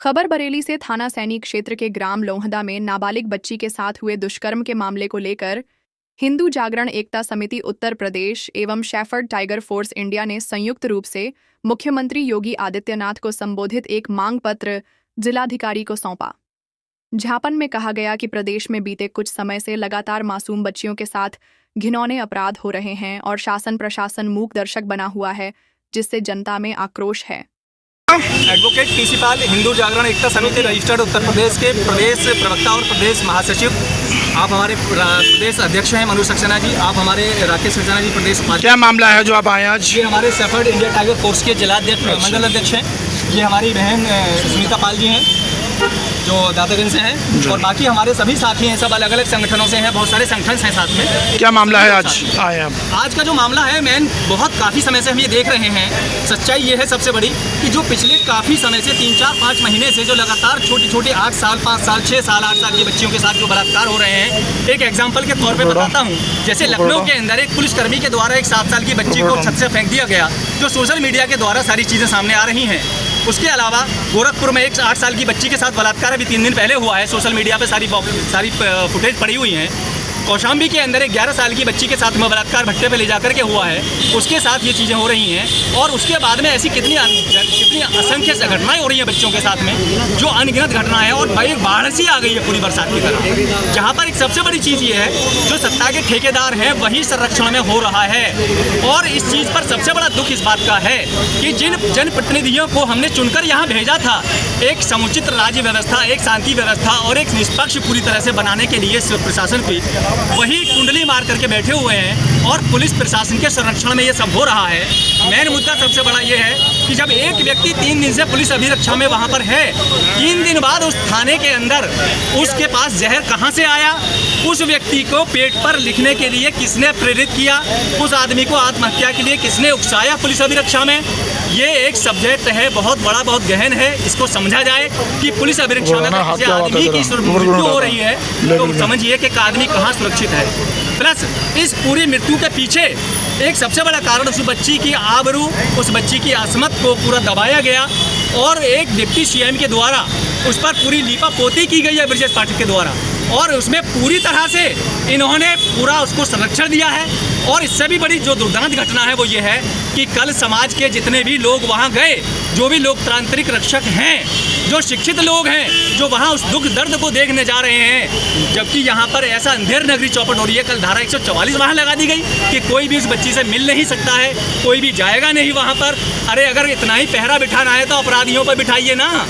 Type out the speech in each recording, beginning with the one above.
खबर बरेली से थाना सैनी क्षेत्र के ग्राम लोहदा में नाबालिग बच्ची के साथ हुए दुष्कर्म के मामले को लेकर हिंदू जागरण एकता समिति उत्तर प्रदेश एवं शेफर्ड टाइगर फोर्स इंडिया ने संयुक्त रूप से मुख्यमंत्री योगी आदित्यनाथ को संबोधित एक मांग पत्र जिलाधिकारी को सौंपा। ज्ञापन में कहा गया कि प्रदेश में बीते कुछ समय से लगातार मासूम बच्चियों के साथ घिनौने अपराध हो रहे हैं और शासन प्रशासन मूक दर्शक बना हुआ है, जिससे जनता में आक्रोश है। एडवोकेट पीसी पाल, हिंदू जागरण एकता समिति रजिस्टर्ड उत्तर प्रदेश के प्रदेश प्रवक्ता और प्रदेश महासचिव। आप हमारे प्रदेश अध्यक्ष हैं मनोज सक्सेना जी, आप हमारे राकेश सक्सेना जी प्रदेश उपाध्यक्ष। क्या मामला है जो आप आए आज? ये हमारे शेफर्ड इंडिया टाइगर फोर्स के जिलाध्यक्ष मंडल अध्यक्ष हैं। ये हमारी बहन सुनीता पाल जी हैं जो दातागंज से हैं, और बाकी हमारे सभी साथी हैं, सब अलग अलग संगठनों से हैं, बहुत सारे संगठन हैं साथ में। क्या मामला है आज आए हम? आज का जो मामला है मैन बहुत काफ़ी समय से हम ये देख रहे हैं। सच्चाई ये है सबसे बड़ी कि जो पिछले काफ़ी समय से 3, 4, 5 महीने से जो लगातार छोटी छोटी 8 साल, 5 साल, 6 साल, 8 साल की बच्चियों के साथ जो बलात्कार हो रहे हैं, एक एग्जाम्पल के तौर पर बताता हूँ। जैसे लखनऊ के अंदर एक पुलिसकर्मी के द्वारा एक 7 साल की बच्ची को छत से फेंक दिया गया, जो सोशल मीडिया के द्वारा सारी चीज़ें सामने आ रही हैं। उसके अलावा गोरखपुर में एक 8 साल की बच्ची के साथ बलात्कार अभी 3 दिन पहले हुआ है। सोशल मीडिया पे सारी फुटेज पड़ी हुई हैं। कौशाम्बी के अंदर एक 11 साल की बच्ची के साथ में बलात्कार भट्टे पे ले जाकर के हुआ है, उसके साथ ये चीज़ें हो रही हैं। और उसके बाद में ऐसी कितनी असंख्य घटनाएं हो रही हैं बच्चों के साथ में, जो अनगिनत घटना है। और भाई बाढ़ सी आ गई है पूरी बरसात की तरह, जहाँ पर एक सबसे बड़ी चीज़ ये है जो सत्ता के ठेकेदार हैं वही संरक्षण में हो रहा है। और इस चीज़ पर सबसे बड़ा दुख इस बात का है कि जिन जनप्रतिनिधियों को हमने चुनकर यहाँ भेजा था एक समुचित राज्य व्यवस्था, एक शांति व्यवस्था और एक निष्पक्ष पूरी तरह से बनाने के लिए प्रशासन की, वही कुंडली मार करके बैठे हुए हैं और पुलिस प्रशासन के संरक्षण में ये सब हो रहा है। मेन मुद्दा सबसे बड़ा ये है कि जब एक व्यक्ति 3 दिन से पुलिस अभिरक्षा में वहाँ पर है, 3 दिन बाद उस थाने के अंदर उसके पास जहर कहाँ से आया, उस व्यक्ति को पेट पर लिखने के लिए किसने प्रेरित किया, उस आदमी को आत्महत्या के लिए किसने उकसाया पुलिस अभिरक्षा में, ये एक सब्जेक्ट है बहुत बड़ा, बहुत गहन है। इसको समझा जाए कि पुलिस अभिरक्षा में किसी आदमी की मृत्यु हो रही है तो समझिए कि एक आदमी कहाँ सुरक्षित है। प्लस इस पूरी मृत्यु के पीछे एक सबसे बड़ा कारण उस बच्ची की आबरू, उस बच्ची की असमत को पूरा दबाया गया और एक डिप्टी सीएम के द्वारा उस पर पूरी लीपापोती की गई है ब्रजेश पाठक के द्वारा, और उसमें पूरी तरह से इन्होंने पूरा उसको संरक्षण दिया है। और इससे भी बड़ी जो दुर्दांत घटना है वो ये है कि कल समाज के जितने भी लोग वहाँ गए, जो भी लोकतांत्रिक रक्षक हैं, जो शिक्षित लोग हैं, जो वहाँ उस दुख दर्द को देखने जा रहे हैं, जबकि यहाँ पर ऐसा अंधेर नगरी चौपट हो रही है। कल धारा 144 वहाँ लगा दी गई कि कोई भी उस बच्ची से मिल नहीं सकता है, कोई भी जाएगा नहीं वहाँ पर। अरे अगर इतना ही पहरा बिठाना है तो अपराधियों पर बिठाइए ना,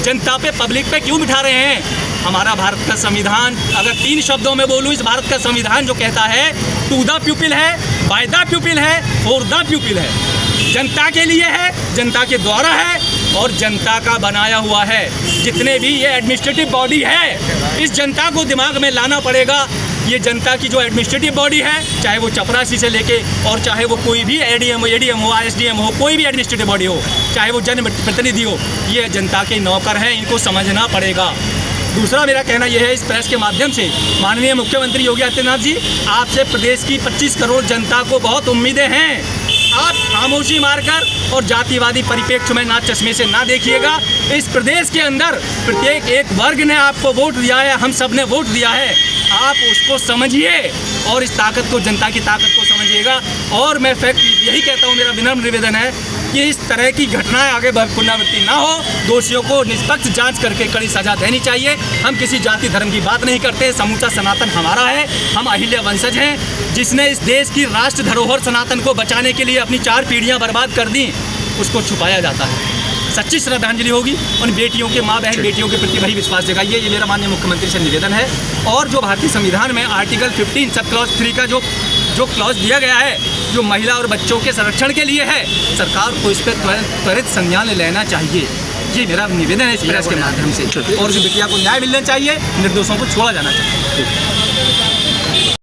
जनता पे, पब्लिक पे क्यों बिठा रहे हैं? हमारा भारत का संविधान, अगर 3 शब्दों में बोलूँ, इस भारत का संविधान जो कहता है टू द पीपल है, बाय द पीपल है, फॉर द पीपल है, जनता के लिए है, जनता के द्वारा है और जनता का बनाया हुआ है। जितने भी ये एडमिनिस्ट्रेटिव बॉडी है, इस जनता को दिमाग में लाना पड़ेगा। ये जनता की जो एडमिनिस्ट्रेटिव बॉडी है, चाहे वो चपरासी से लेके और चाहे वो कोई भी एडीएम हो, आईएसडीएम हो, कोई भी एडमिनिस्ट्रेटिव बॉडी हो, चाहे वो जनप्रतिनिधि हो, ये जनता के नौकर हैं, इनको समझना पड़ेगा। दूसरा मेरा कहना यह है इस प्रेस के माध्यम से, माननीय मुख्यमंत्री योगी आदित्यनाथ जी, आपसे प्रदेश की 25 करोड़ जनता को बहुत उम्मीदें हैं। आप खामोशी मारकर और जातिवादी परिप्रेक्ष्य में ना चश्मे से ना देखिएगा। इस प्रदेश के अंदर प्रत्येक एक वर्ग ने आपको वोट दिया है, हम सब ने वोट दिया है, आप उसको समझिए और इस ताकत को, जनता की ताकत को समझिएगा। और मैं फैक्ट यही कहता हूँ, मेरा विनम्र निवेदन है कि इस तरह की घटनाएं आगे पुनरावृत्ति ना हो, दोषियों को निष्पक्ष जांच करके कड़ी सजा देनी चाहिए। हम किसी जाति धर्म की बात नहीं करते, समूचा सनातन हमारा है, हम अहिल्या वंशज हैं। जिसने इस देश की राष्ट्र धरोहर सनातन को बचाने के लिए अपनी 4 पीढ़ियां बर्बाद कर दी, उसको छुपाया जाता है। सच्ची श्रद्धांजलि होगी उन बेटियों के, माँ बहन बेटियों के प्रति वही विश्वास जगाइए, ये मेरा माननीय मुख्यमंत्री से निवेदन है। और जो भारतीय संविधान में आर्टिकल 15 सब क्लॉज 3 का जो क्लॉज दिया गया है, जो महिला और बच्चों के संरक्षण के लिए है, सरकार को इस पर त्वरित संज्ञान लेना चाहिए। ये मेरा निवेदन है इस प्रेस के माध्यम से। और उस बिटिया को न्याय मिलना चाहिए, निर्दोषों को छोड़ा जाना चाहिए।